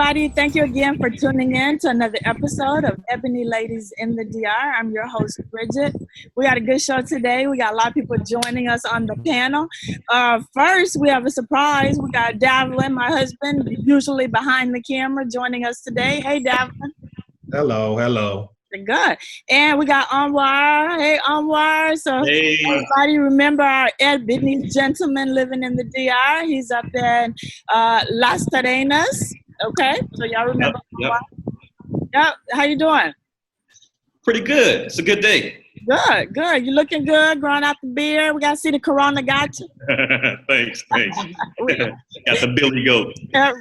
everybody. Thank you again for tuning in to another episode of Ebony Ladies in the DR. I'm your host, Bridget. We got a good show today. We got a lot of people joining us on the panel. First, we have a surprise. We got Davlin, my husband, usually behind the camera, joining us today. Hey, Davlin. Hello. Good. And we got Anwar. Hey, Anwar. So Hey. everybody remember our Ebony gentleman living in the DR. He's up in Las Terrenas. Okay. So y'all remember Yep. Yep. How you doing? Pretty good. It's a good day. Good. You looking good, growing out the beard. We got to see the Corona got you. Thanks. Got the Billy Goat.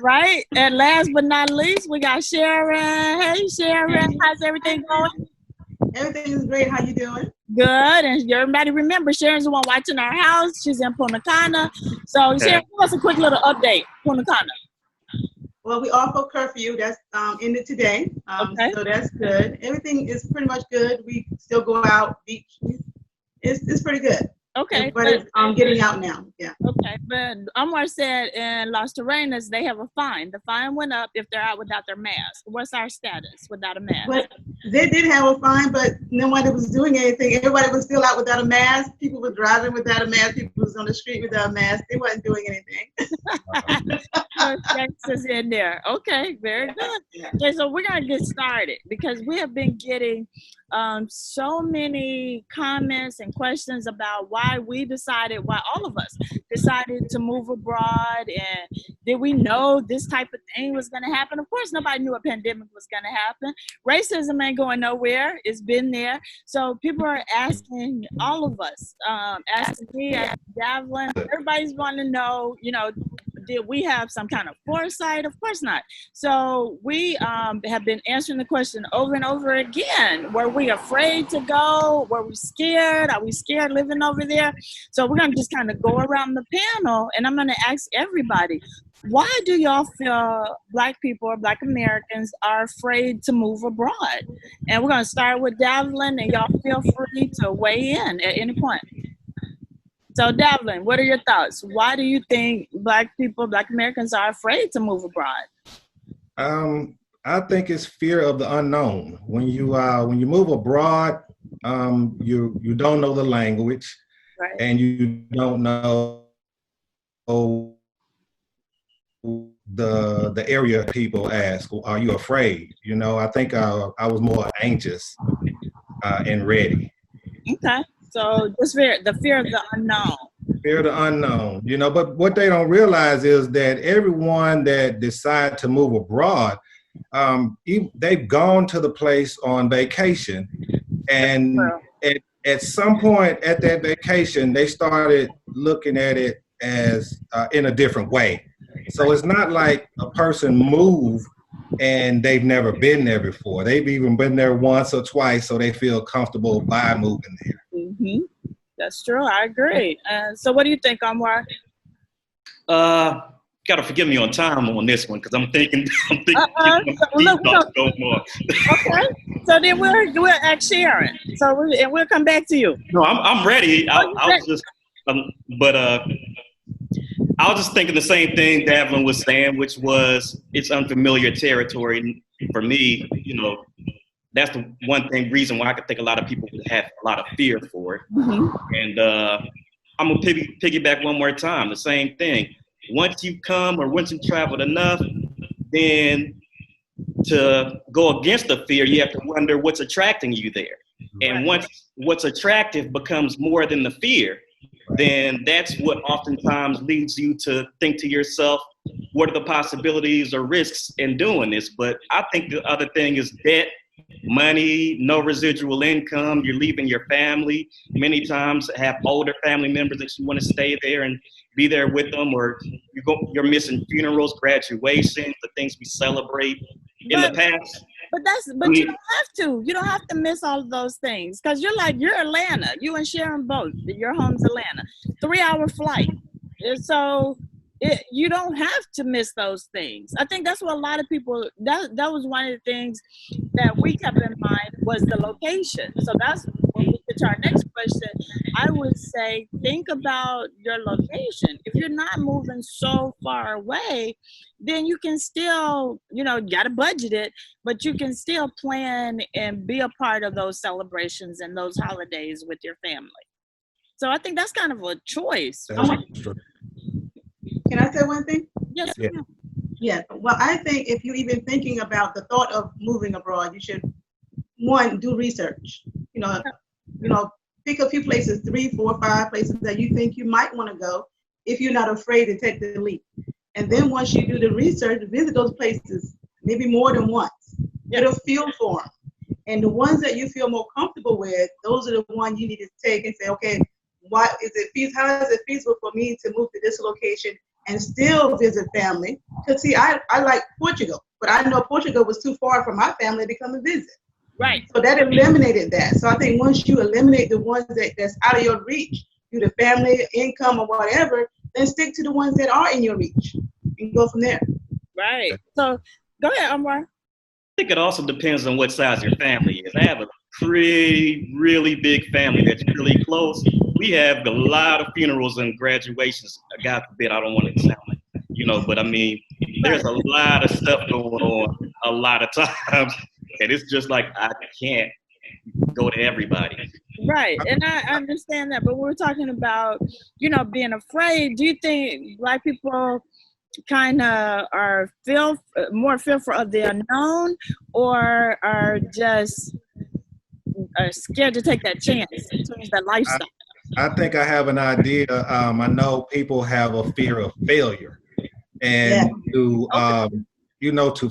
Right. And last but not least, we got Sharon. Hey, Sharon. How's everything going? Everything is great. How you doing? Good. And everybody remember, Sharon's the one watching our house. She's in Punta Cana. So, Sharon, give us a quick little update, Punta Cana. Well, we off of curfew. That's ended today. Okay. So that's good. Everything is pretty much good. We still go out, beach. It's pretty good. Okay. But it's getting out now. Yeah. Okay. But Omar said in Las Terrenas, they have a fine. The fine went up if they're out without their mask. What's our status without a mask? But they did have a fine, but nobody was doing anything. Everybody was still out without a mask. People were driving without a mask. People was on the street without a mask. They wasn't doing anything. Texas in there. Okay, very good. Okay, so we're gonna get started because we have been getting so many comments and questions about why all of us decided to move abroad, and did we know this type of thing was gonna happen? Of course, nobody knew a pandemic was gonna happen. Racism ain't going nowhere. It's been there. So people are asking all of us, asking me, asking Davlin, everybody's wanting to know, did we have some kind of foresight? Of course not. So we have been answering the question over and over again. Were we afraid to go? Were we scared? Are we scared living over there? So we're going to just kind of go around the panel, and I'm going to ask everybody, why do y'all feel Black people or Black Americans are afraid to move abroad? And we're going to start with Davlin, and y'all feel free to weigh in at any point. So, Davlin, what are your thoughts? Why do you think Black people, Black Americans are afraid to move abroad? I think it's fear of the unknown. When you move abroad, you don't know the language, right, and you don't know the area people ask, are you afraid? I think I was more anxious and ready. Okay. So just the fear of the unknown. Fear of the unknown, but what they don't realize is that everyone that decide to move abroad, they've gone to the place on vacation, and at some point at that vacation, they started looking at it as in a different way. So it's not like a person moved and they've never been there before. They've even been there once or twice, so they feel comfortable by moving there. Mm-hmm. That's true. I agree. So what do you think, Anwar? Gotta forgive me on time on this one because I'm thinking Look, go more. Okay. So then we'll ask Sharon. And we'll come back to you. No, I'm ready. I was just, I was just thinking the same thing Davlin was saying, which was it's unfamiliar territory for me. That's the reason why I could think a lot of people would have a lot of fear for it. Mm-hmm. And I'm gonna piggyback one more time. The same thing. Once you come or once you traveled enough, then to go against the fear, you have to wonder what's attracting you there. And once what's attractive becomes more than the fear, then that's what oftentimes leads you to think to yourself, what are the possibilities or risks in doing this? But I think the other thing is debt, money, no residual income. You're leaving your family. Many times have older family members that you want to stay there and be there with them, or you're missing funerals, graduations, the things we celebrate in the past. But you don't have to. You don't have to miss all of those things because you're Atlanta. You and Sharon both. Your home's Atlanta. 3-hour flight. And so you don't have to miss those things. I think that's what a lot of people, that was one of the things that we kept in mind was the location. So that's when we get to our next question, I would say think about your location. If you're not moving so far away, then you can still, you got to budget it, but you can still plan and be a part of those celebrations and those holidays with your family. So I think that's kind of a choice. Can I say one thing? Yes. Yeah. Yeah. Well, I think if you're even thinking about the thought of moving abroad, you should, one, do research. Pick a few places, 3, 4, 5 places that you think you might want to go if you're not afraid to take the leap. And then once you do the research, visit those places, maybe more than once. Get a feel for them. And the ones that you feel more comfortable with, those are the ones you need to take and say, okay, how is it feasible for me to move to this location and still visit family? Because see, I like Portugal, but I know Portugal was too far from my family to come and visit. Right. So that eliminated that. So I think once you eliminate the ones that's out of your reach, due to family, income, or whatever, then stick to the ones that are in your reach and go from there. Right. So go ahead, Omar. I think it also depends on what size your family is. I have a really big family that's really close. We have a lot of funerals and graduations. God forbid, I don't want it to sound like, but I mean, there's a lot of stuff going on a lot of times. And it's just like, I can't go to everybody. Right. And I understand that. But we're talking about, being afraid. Do you think Black people kind of are more fearful of the unknown, or are just scared to take that chance and change their lifestyle? I think I have an idea. I know people have a fear of failure, and to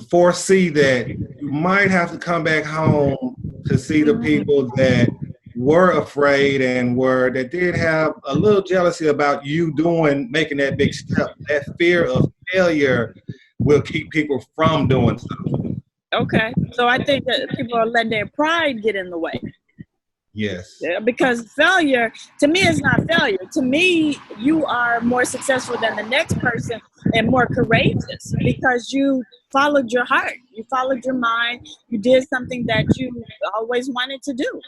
foresee that you might have to come back home to see the people that were afraid and that did have a little jealousy about you making that big step. That fear of failure will keep people from doing something. Okay. So I think that people are letting their pride get in the way. Yes. Yeah, because failure, to me, is not failure. To me, you are more successful than the next person and more courageous because you followed your heart. You followed your mind. You did something that you always wanted to do.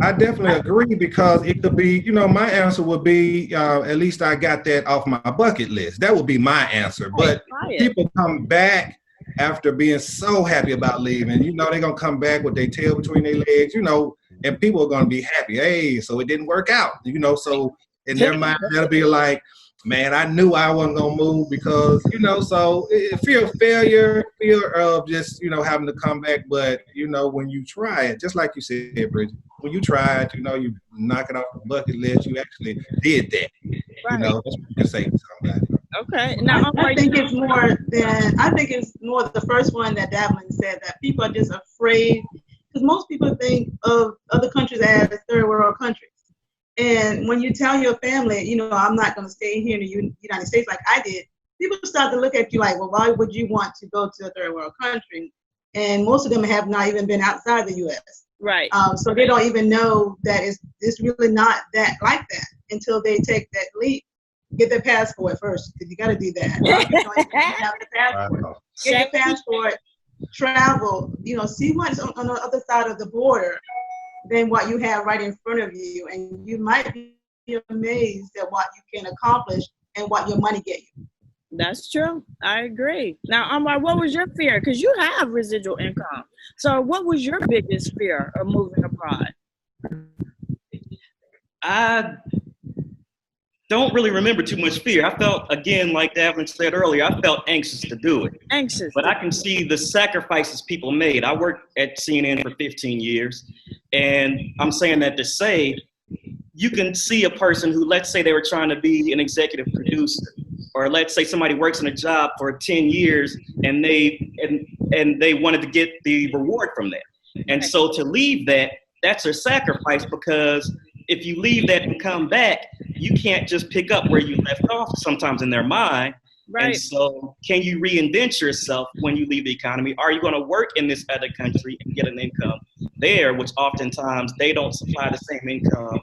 I definitely agree, because it could be, my answer would be, at least I got that off my bucket list. That would be my answer. But people come back after being so happy about leaving. They're going to come back with their tail between their legs, and people are going to be happy. Hey, so it didn't work out, so in their mind, that'll be like, man, I knew I wasn't going to move because, so fear of failure, fear of just, having to come back. But, when you try it, just like you said, Bridget, when you try it, you knock it off the bucket list, you actually did that. Right. That's what you can say to somebody. Okay. Now, I think it's more the first one that Davlin said, that people are just afraid, because most people think of other countries as third world countries. And when you tell your family, I'm not going to stay here in the United States like I did, people start to look at you like, well, why would you want to go to a third world country? And most of them have not even been outside the U.S. Right. So they don't even know that it's really not that like that until they take that leap. Get their passport first, because you got to do that. Have the passport. Get your passport, travel, see what's on the other side of the border than what you have right in front of you. And you might be amazed at what you can accomplish and what your money get you. That's true. I agree. Now, Omar, what was your fear? Because you have residual income. So what was your biggest fear of moving abroad? I don't really remember too much fear. I felt, again, like Davin said earlier, I felt anxious to do it. Anxious. But I can see the sacrifices people made. I worked at CNN for 15 years, and I'm saying that to say, you can see a person who, let's say they were trying to be an executive producer, or let's say somebody works in a job for 10 years and they wanted to get the reward from that. And so to leave that, that's a sacrifice, because if you leave that and come back, you can't just pick up where you left off sometimes in their mind. Right. And so can you reinvent yourself when you leave the economy? Are you going to work in this other country and get an income there, which oftentimes they don't supply the same income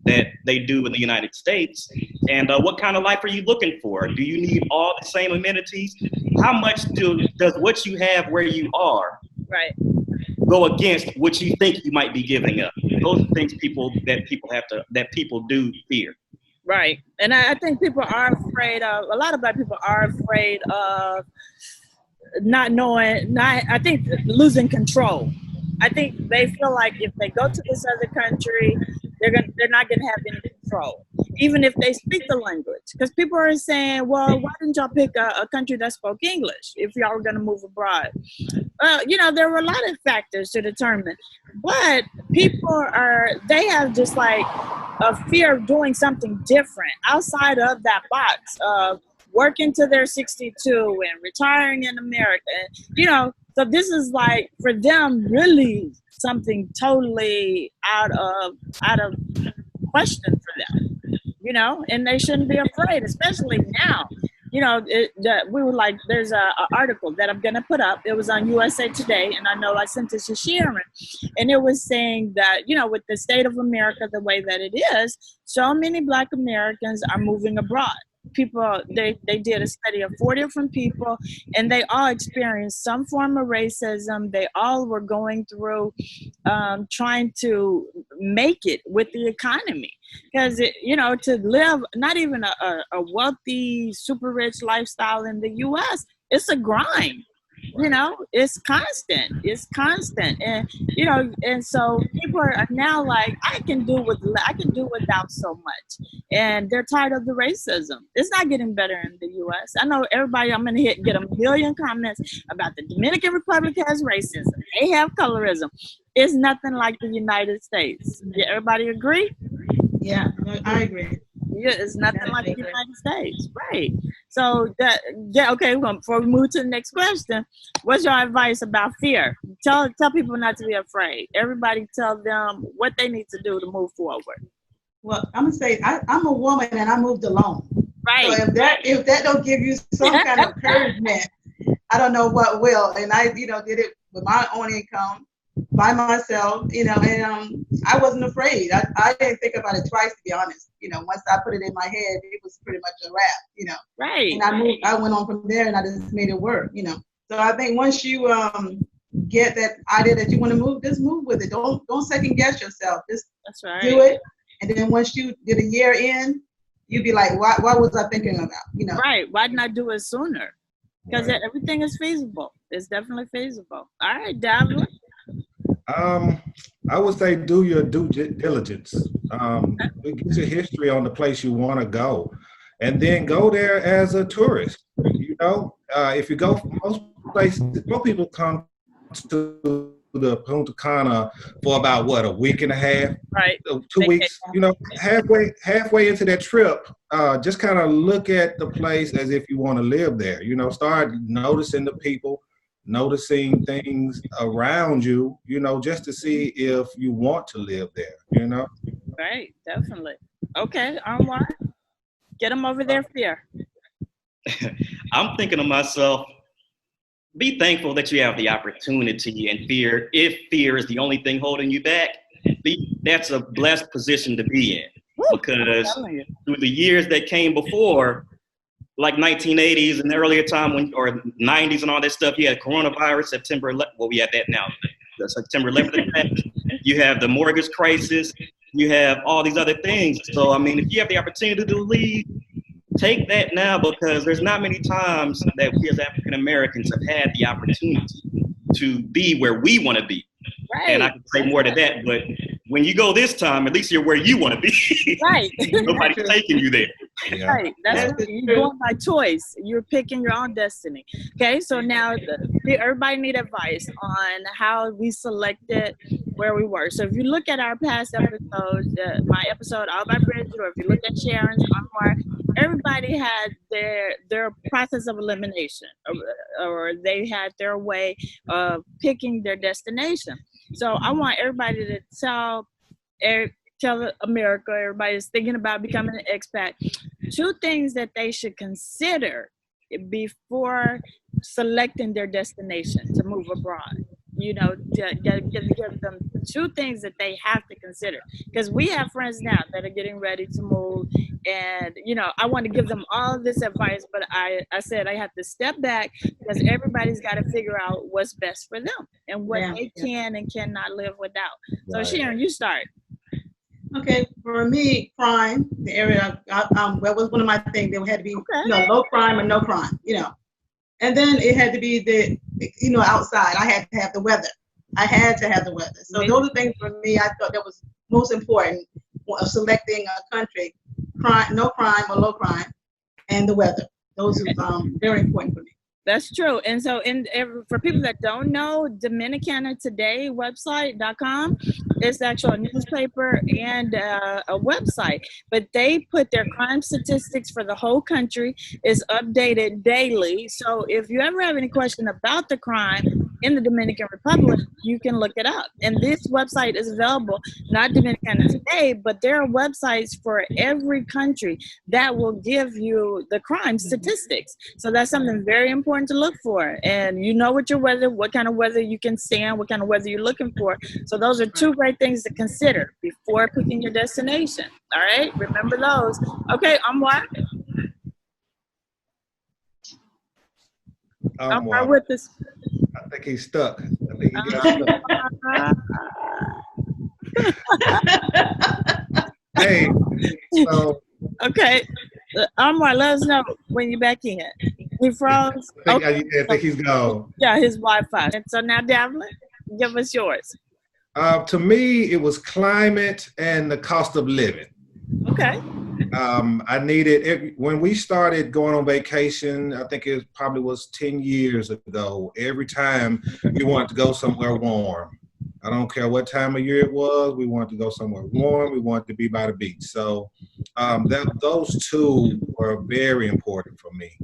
that they do in the United States? And what kind of life are you looking for? Do you need all the same amenities? How much does what you have where you are right. go against what you think you might be giving up? Those are things that people do fear. Right. And I think people are afraid of, a lot of Black people are afraid of not knowing, I think losing control. I think they feel like if they go to this other country, they're not gonna have any control, even if they speak the language. Because people are saying, well, why didn't y'all pick a country that spoke English if y'all were gonna move abroad? There were a lot of factors to determine, but they have just like a fear of doing something different outside of that box of working to their 62 and retiring in America. So this is like for them really something totally out of question for them, and they shouldn't be afraid, especially now. We were like, there's a article that I'm going to put up. It was on USA Today, and I know I sent it to Sharon, and it was saying that, with the state of America the way that it is, so many Black Americans are moving abroad. People, they did a study of 4 different people, and they all experienced some form of racism. They all were going through trying to make it with the economy, because to live not even a wealthy, super rich lifestyle in the U.S., it's a grind. It's constant, and so people are now like, I can do without so much, and they're tired of the racism. It's not getting better in the U.S. I know everybody. I'm gonna get a million comments about the Dominican Republic has racism. They have colorism. It's nothing like the United States. Everybody agree? Yeah, I agree. Yeah, it's nothing like the United States, right? So okay. Before we move to the next question, what's your advice about fear? Tell people not to be afraid. Everybody, tell them what they need to do to move forward. Well, I'm gonna say I'm a woman and I moved alone. Right. So if that don't give you some kind of encouragement, I don't know what will. And I did it with my own income, by myself, and I wasn't afraid. I didn't think about it twice, to be honest. Once I put it in my head, it was pretty much a wrap. Right. And I went on from there, and I just made it work. So I think once you get that idea that you want to move, just move with it. Don't second guess yourself. Just That's right. do it. And then once you get a year in, you'd be like, what was I thinking about? Right. Why didn't I do it sooner? Because Right. everything is feasible. It's definitely feasible. All right, Davin. I would say do your due diligence. Get your history on the place you want to go, and then go there as a tourist. If you go most places, most people come to the Punta Cana for about a week and a half, Right. 2 weeks. Halfway into that trip, just kind of look at the place as if you want to live there. Start noticing the people, noticing things around you, just to see if you want to live there, Right, definitely. Okay, Anwar, get them over their fear. I'm thinking to myself, be thankful that you have the opportunity, and fear, if fear is the only thing holding you back, that's a blessed position to be in. Because through the years that came before, like 1980s and the earlier time or 90s and all that stuff, you had coronavirus, September 11th. Well, we have that now. The September 11th attack. You have the mortgage crisis. You have all these other things. So, if you have the opportunity to leave, take that now, because there's not many times that we as African Americans have had the opportunity to be where we want to be. Right. And I can say more to that, but when you go this time, at least you're where you want to be. Right. Nobody's taking you there. Yeah. Right. That's what you're going by choice. You're picking your own destiny. Okay. So now everybody need advice on how we selected where we were. So if you look at our past episodes, my episode All by Bridget, or if you look at Sharon's, everybody had their process of elimination, or they had their way of picking their destination. So I want everybody to tell America, everybody is thinking about becoming an expat, 2 things that they should consider before selecting their destination to move abroad. To give them two things that they have to consider, because we have friends now that are getting ready to move, and I want to give them all of this advice, but I said I have to step back because everybody's got to figure out what's best for them and what they can and cannot live without. So Sharon, you start. Okay, for me, crime, the area, that was one of my things. There had to be, low crime or no crime, And then it had to be the, outside. I had to have the weather. I had to have the weather. So those are things for me, I thought that was most important of selecting a country, no crime or low crime, and the weather. Those are very important for me. That's true. And so for people that don't know, DominicanTodayWebsite.com is actually a newspaper and a website, but they put their crime statistics for the whole country is updated daily. So if you ever have any question about the crime in the Dominican Republic, you can look it up. And this website is available, not Dominican Today, but there are websites for every country that will give you the crime statistics. So that's something very important to look for. And what your weather, what kind of weather you can stand, what kind of weather you're looking for. So those are two great things to consider before picking your destination. All right, remember those. Okay, Amwar. Amwar with us. I think he's stuck. I think he got stuck. Hey, so. Okay, Amwar, let us know when you're back in. He froze. I think he's gone. Yeah, his Wi-Fi. And so now, Devlin, give us yours. To me, it was climate and the cost of living. Okay. I needed, when we started going on vacation, I think it probably was 10 years ago, every time we wanted to go somewhere warm. I don't care what time of year it was, we wanted to go somewhere warm, we wanted to be by the beach. So those two were very important for me.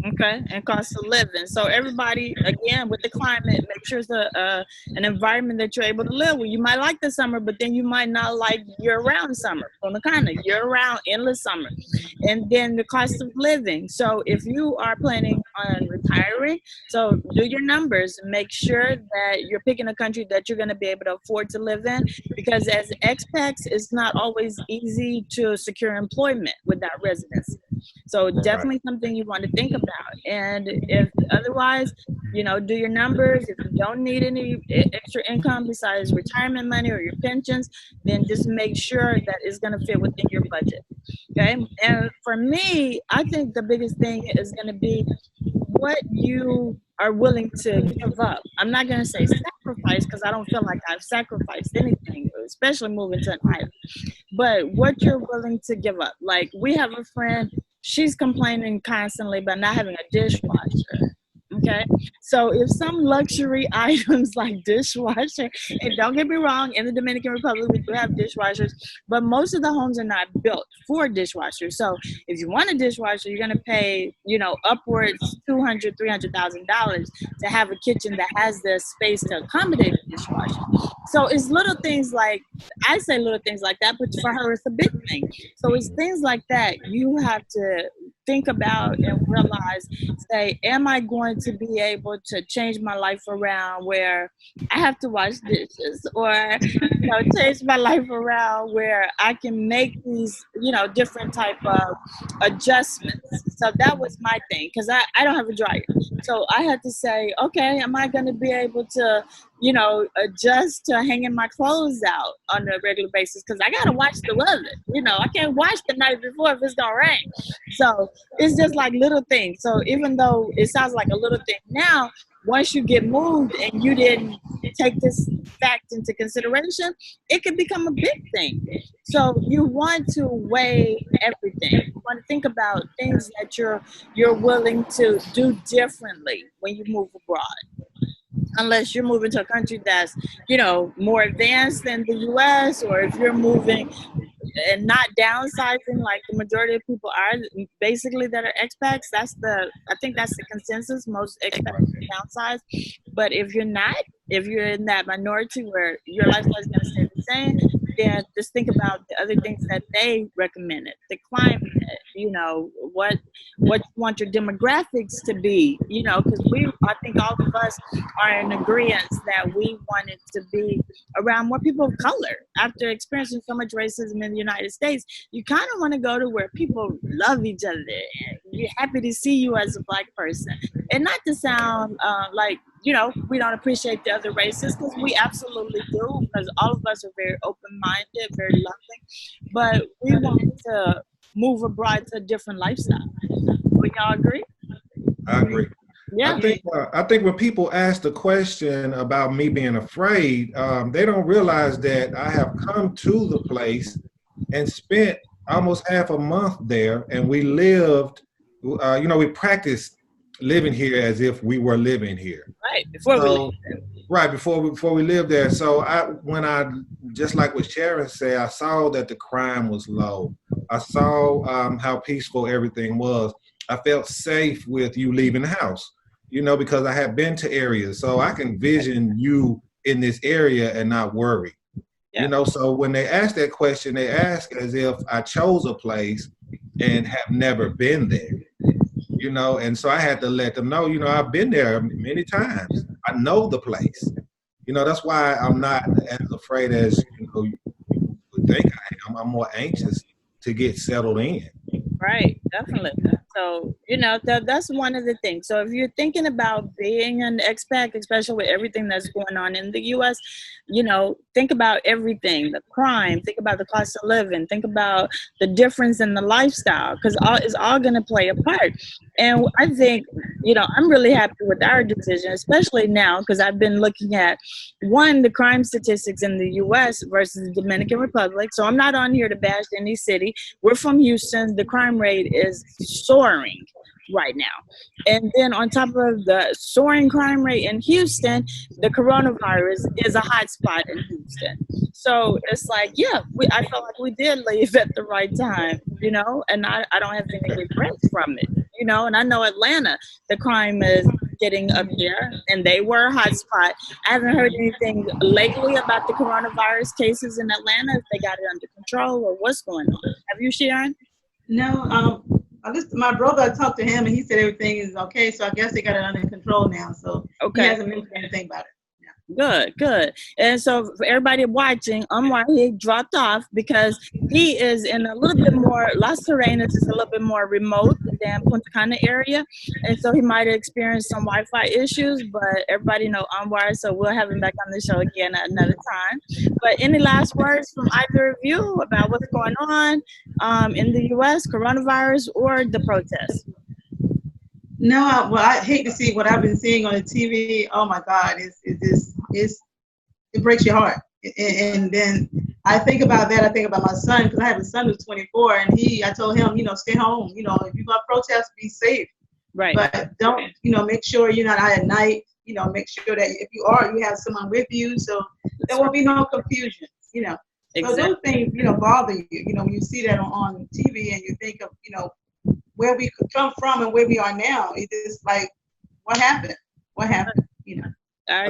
Okay, and cost of living. So everybody, again, with the climate, make sure it's an environment that you're able to live with. You might like the summer, but then you might not like year-round summer. On the kind of year-round, endless summer. And then the cost of living. So if you are planning on retiring, so do your numbers. Make sure that you're picking a country that you're going to be able to afford to live in, because as expats, it's not always easy to secure employment without residency. So definitely something you want to think about. And if otherwise, do your numbers. If you don't need any extra income besides retirement money or your pensions, then just make sure that it's going to fit within your budget. Okay. And for me, I think the biggest thing is going to be what you are willing to give up. I'm not going to say sacrifice, because I don't feel like I've sacrificed anything, especially moving to an island. But what you're willing to give up. Like, we have a friend, she's complaining constantly about not having a dishwasher. Okay, so if some luxury items like dishwasher, and don't get me wrong, in the Dominican Republic we do have dishwashers, but most of the homes are not built for dishwashers. So if you want a dishwasher, you're gonna pay, upwards $200,000, $300,000 to have a kitchen that has the space to accommodate a dishwasher. So it's little things like, I say little things like that, but for her it's a big thing. So it's things like that you have to think about and realize, say, am I going to be able to change my life around where I have to wash dishes, or change my life around where I can make these different type of adjustments. So that was my thing, because I don't have a dryer. So I had to say, okay, am I going to be able to adjust to hanging my clothes out on a regular basis, because I gotta watch the weather. I can't watch the night before if it's gonna rain. So it's just like little things. So even though it sounds like a little thing now, once you get moved and you didn't take this fact into consideration, it can become a big thing. So you want to weigh everything. You want to think about things that you're willing to do differently when you move abroad. Unless you're moving to a country that's, more advanced than the U.S., or if you're moving and not downsizing like the majority of people are, basically, that are expats. I think that's the consensus. Most expats downsize. But if you're not, if you're in that minority where your lifestyle is going to stay the same, then just think about the other things that they recommended, the climate, what you want your demographics to be, because I think all of us are in agreement that we want it to be around more people of color. After experiencing so much racism in the United States, you kind of want to go to where people love each other and you're happy to see you as a Black person. And not to sound like, we don't appreciate the other races, because we absolutely do, because all of us are very open-minded, very loving, but we want to move abroad to a different lifestyle. Would y'all agree? I agree. Yeah. I think when people ask the question about me being afraid, they don't realize that I have come to the place and spent almost half a month there, and we lived, we practiced living here as if we were living here. Right, before we lived there. So when I just like what Sharon said, I saw that the crime was low. I saw how peaceful everything was. I felt safe with you leaving the house, because I had been to areas. So I can vision you in this area and not worry. Yeah. So when they ask that question, they ask as if I chose a place and have never been there. And so I had to let them know, I've been there many times. I know the place. That's why I'm not as afraid as, you would think I am. I'm more anxious to get settled in. Right, definitely. So, that's one of the things. So if you're thinking about being an expat, especially with everything that's going on in the U.S., think about everything, the crime, think about the cost of living, think about the difference in the lifestyle, because it's all going to play a part. And I think, I'm really happy with our decision, especially now, because I've been looking at, the crime statistics in the U.S. versus the Dominican Republic. So I'm not on here to bash any city. We're from Houston. The crime rate is soaring right now. And then on top of the soaring crime rate in Houston, the coronavirus is a hot spot in Houston. So it's like, I felt like we did leave at the right time, and I don't have any regrets from it, and I know Atlanta, the crime is getting up there, and they were a hot spot. I haven't heard anything lately about the coronavirus cases in Atlanta, if they got it under control or what's going on. Have you, Sharon? No, my brother talked to him and he said everything is okay. So I guess they got it under control now. So He hasn't mentioned anything about it. Good. And so for everybody watching, Omar, he dropped off because he is in a little bit more, Las Serenas is a little bit more remote than Punta Cana area. And so he might have experienced some Wi-Fi issues, but everybody know Omar, so we'll have him back on the show again at another time. But any last words from either of you about what's going on in the U.S., coronavirus, or the protests? No, I hate to see what I've been seeing on the TV. Oh my God, it breaks your heart. And then I think about that. I think about my son, because I have a son who's 24, and I told him, stay home. If you're gonna protest, be safe. Right. But don't, make sure you're not out at night. Make sure that if you are, you have someone with you, so there won't be no confusion. Exactly. So those things, bother you. When you see that on TV and you think of, where we could come from and where we are now. It's just like, what happened? I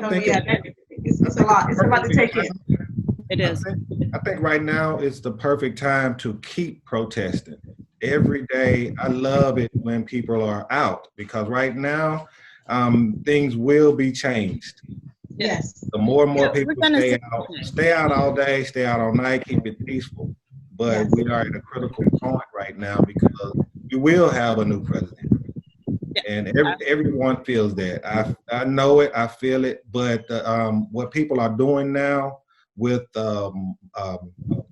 think it's a lot. It's a lot to take in. It is. I think right now it's the perfect time to keep protesting. Every day, I love it when people are out, because right now, things will be changed. Yes. The more and more people stay out all day, stay out all night, keep it peaceful. But we are at a critical point right now, because we will have a new president. And everyone feels that. I know it, I feel it, but what people are doing now with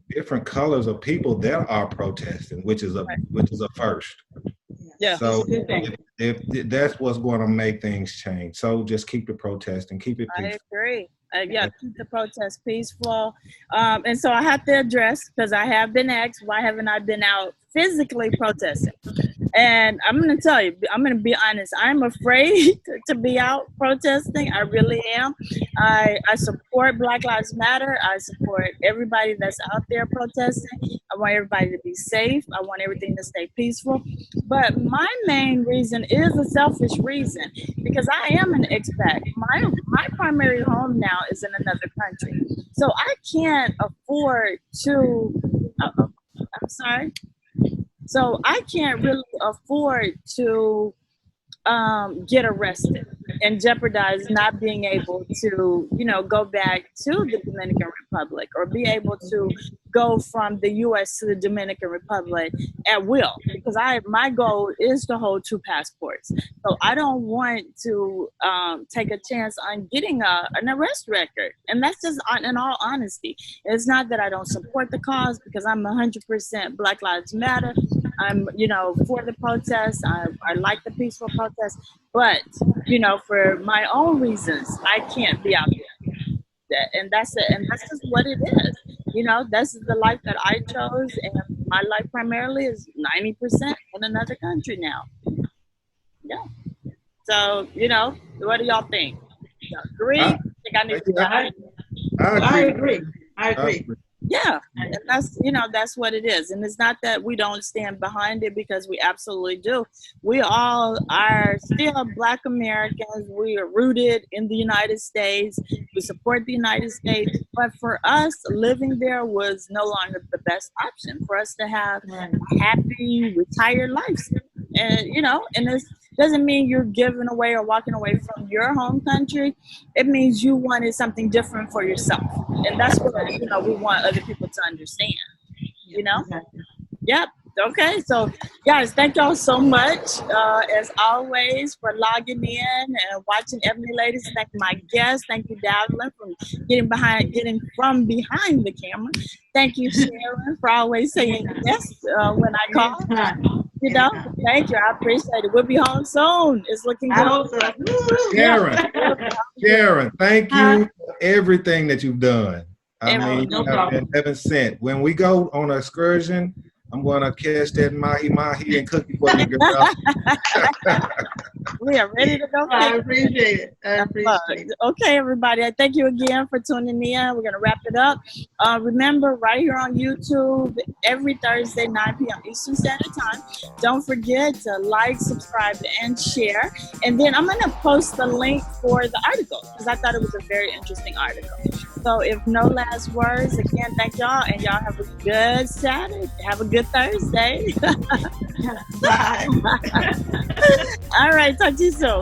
different colors of people that are protesting, which is a first. Yeah. So if that's what's going to make things change. So just keep the protesting, keep it peaceful. I agree. Keep the protest peaceful. And so I have to address, because I have been asked, why haven't I been out physically protesting? And I'm going to tell you, I'm going to be honest. I'm afraid to be out protesting. I really am. I support Black Lives Matter. I support everybody that's out there protesting. I want everybody to be safe. I want everything to stay peaceful. But my main reason is a selfish reason because I am an expat. My primary home now is in another country, so I can't afford to. I'm sorry. So I can't really afford to get arrested and jeopardize not being able to, go back to the Dominican Republic or be able to go from the U.S. to the Dominican Republic at will, because my goal is to hold 2 passports. So I don't want to take a chance on getting an arrest record. And that's just in all honesty. It's not that I don't support the cause, because I'm 100% Black Lives Matter. I'm, for the protests. I like the peaceful protests, but, for my own reasons, I can't be out there. And that's it. And that's just what it is. This is the life that I chose, and my life primarily is 90% in another country now. Yeah. So, what do y'all think? Y'all agree? I think I need to. I agree. Yeah, and that's what it is. And it's not that we don't stand behind it, because we absolutely do. We all are still Black Americans. We are rooted in the United States. We support the United States. But for us, living there was no longer the best option for us to have a happy, retired life. And, and it doesn't mean you're giving away or walking away from your home country. It means you wanted something different for yourself. And that's what, we want other people to understand, Yep. Okay. So, guys, thank y'all so much, as always, for logging in and watching Ebony Ladies. Thank my guests. Thank you, Davlin, for getting from behind the camera. Thank you, Sharon, for always saying yes when I call. Thank you. I appreciate it. We'll be home soon. It's looking good. Sharon, thank you for everything that you've done. I mean, no problem. Heaven sent. When we go on an excursion, I'm going to catch that mahi and cook it for you, girl. We are ready to go. I appreciate it. Okay, everybody. I thank you again for tuning in. We're going to wrap it up. Remember, right here on YouTube, every Thursday, 9 p.m. Eastern Standard Time. Don't forget to like, subscribe, and share. And then I'm going to post the link for the article, because I thought it was a very interesting article. So if no last words, again, thank y'all. And y'all have a good Saturday. Have a good Thursday. Bye. All right. Talk to you soon.